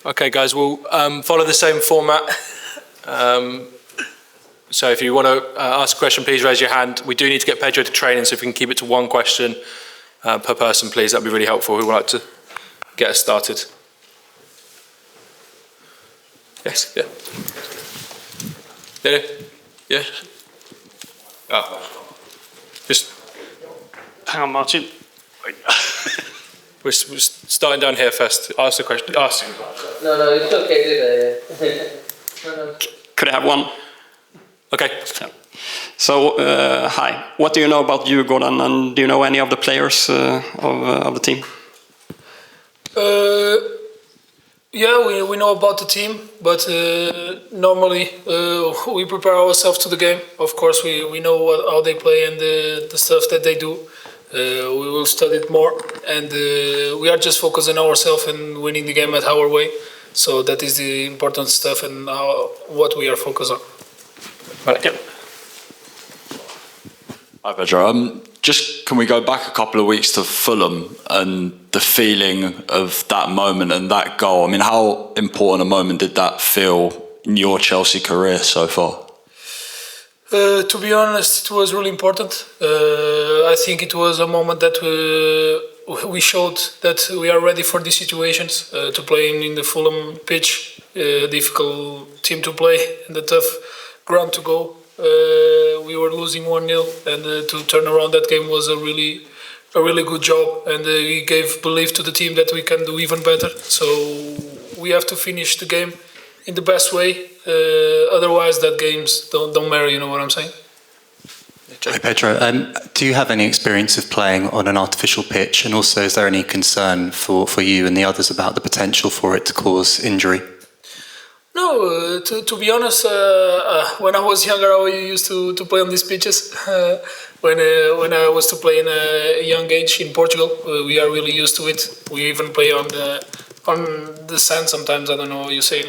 Okay, guys, we'll follow the same format. So if you want to ask a question, please raise your hand. We do need to get Pedro to training, so if we can keep it to one question per person, please, that'd be really helpful. Who would like to get us started? Yes, yeah. Yeah. Just hang on, Martin. We're starting down here first. Ask the question. Ask. No, it's okay. Could I have one? Okay. So, hi. What do you know about Djurgarden, and do you know any of the players of the team? Yeah, we know about the team, but normally we prepare ourselves to the game. Of course, we know how they play and the stuff that they do. We will study it more, and we are just focusing on ourselves and winning the game at our way. So that is the important stuff and what we are focused on. Right. Yep. Hi, Pedro. Just can we go back a couple of weeks to Fulham and the feeling of that moment and that goal? I mean, how important a moment did that feel in your Chelsea career so far? To be honest, it was really important. I think it was a moment that we showed that we are ready for these situations, to play in the Fulham pitch, difficult team to play and a tough ground to go. We were losing 1-0, and to turn around that game was a really good job, and we gave belief to the team that we can do even better. So we have to finish the game in the best way. Otherwise, that games don't matter. You know what I'm saying? Hi, Pedro. Do you have any experience of playing on an artificial pitch, and also is there any concern for you and the others about the potential for it to cause injury? No, to be honest, when I was younger, I used to play on these pitches. When I was to play in a young age in Portugal, we are really used to it. We even play on the sand sometimes. I don't know what you say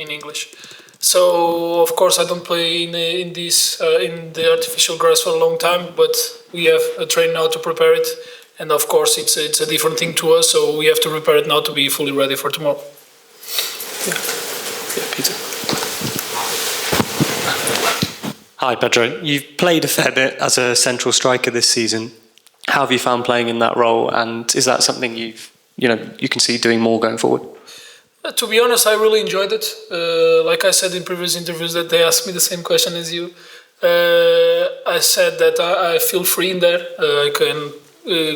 in English. So of course I don't play in the artificial grass for a long time, but we have a train now to prepare it, and of course it's a different thing to us. So we have to prepare it now to be fully ready for tomorrow. Yeah, Peter. Hi, Pedro. You've played a fair bit as a central striker this season. How have you found playing in that role, and is that something you can see doing more going forward? To be honest, I really enjoyed it. Like I said in previous interviews, that they asked me the same question as you. I said that I feel free in there. I can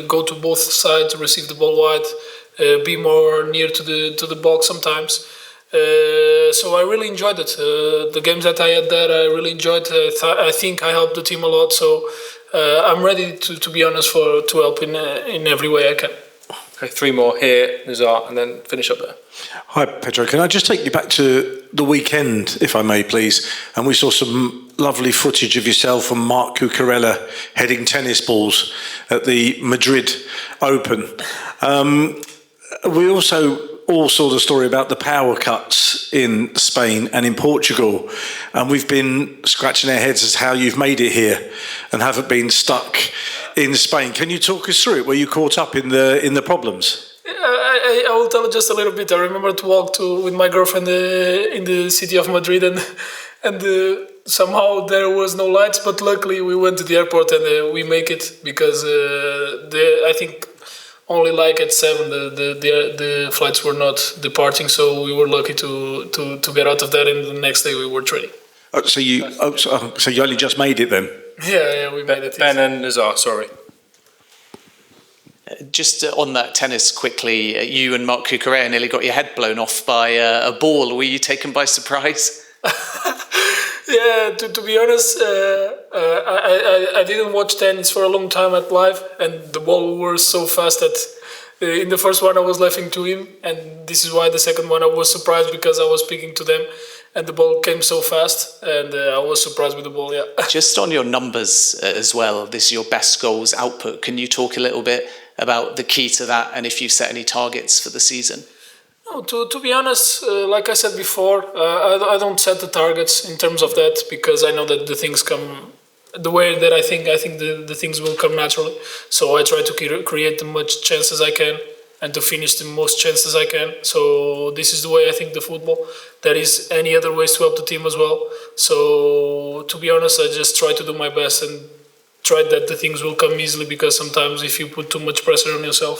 go to both sides, receive the ball wide, be more near to the box sometimes. So I really enjoyed it. The games that I had there, I really enjoyed. I think I helped the team a lot. So I'm ready to be honest to help in every way I can. Okay, 3 more here, Nazar, and then finish up there. Hi, Pedro. Can I just take you back to the weekend, if I may, please? And we saw some lovely footage of yourself and Marc Cucurella heading tennis balls at the Madrid Open. We also all saw the story about the power cuts in Spain and in Portugal, and we've been scratching our heads as how you've made it here and haven't been stuck in Spain. Can you talk us through it? Were you caught up in the problems? I will tell just a little bit. I remember to walk with my girlfriend in the city of Madrid, and somehow there was no lights, but luckily we went to the airport and we make it, because I think only like at 7 the flights were not departing, so we were lucky to get out of that, and the next day we were training. So you only just made it then? Yeah, we made it. Ben and Nazar, sorry. Just on that tennis quickly, you and Marc Cucurella nearly got your head blown off by a ball. Were you taken by surprise? Yeah, to be honest, I didn't watch tennis for a long time at live, and the ball was so fast that in the first one I was laughing to him, and this is why the second one I was surprised, because I was speaking to them and the ball came so fast, and I was surprised with the ball, yeah. Just on your numbers as well, this is your best goals output. Can you talk a little bit about the key to that, and if you set any targets for the season? No, to be honest, like I said before, I don't set the targets in terms of that, because I know that the things come the way that I think the things will come naturally. So I try to create as much chance as I can, and to finish the most chances I can. So this is the way I think the football. There is any other ways to help the team as well. So to be honest, I just try to do my best and try that the things will come easily, because sometimes if you put too much pressure on yourself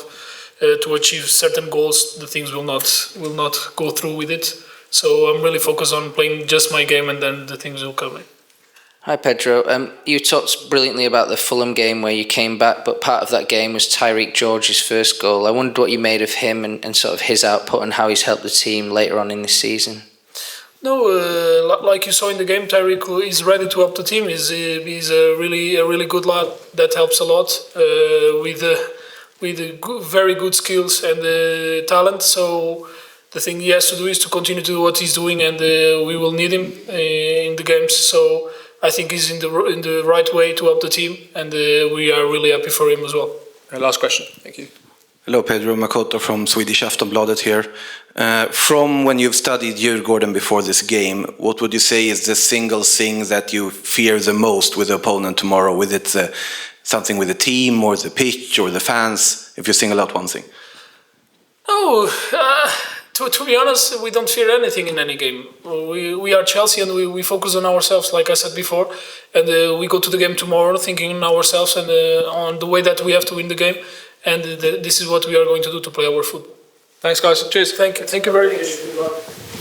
to achieve certain goals, the things will not go through with it. So I'm really focused on playing just my game, and then the things will come in. Hi Pedro, you talked brilliantly about the Fulham game where you came back, but part of that game was Tyrique George's first goal. I wondered what you made of him and sort of his output and how he's helped the team later on in the season. No, like you saw in the game, Tyrique is ready to help the team. He's a really good lad that helps a lot with very good skills and talent. So the thing he has to do is to continue to do what he's doing, and we will need him in the games. So I think he's in the right way to help the team, and we are really happy for him as well. Last question. Thank you. Hello, Pedro. Makoto from Swedish Aftonbladet here. From when you've studied Djurgarden before this game, what would you say is the single thing that you fear the most with the opponent tomorrow? With it something with the team or the pitch or the fans, if you single out one thing? To be honest, we don't fear anything in any game. We are Chelsea, and we focus on ourselves, like I said before, and we go to the game tomorrow thinking on ourselves and on the way that we have to win the game, and this is what we are going to do to play our football. Thanks, guys. Cheers. Thank you very much.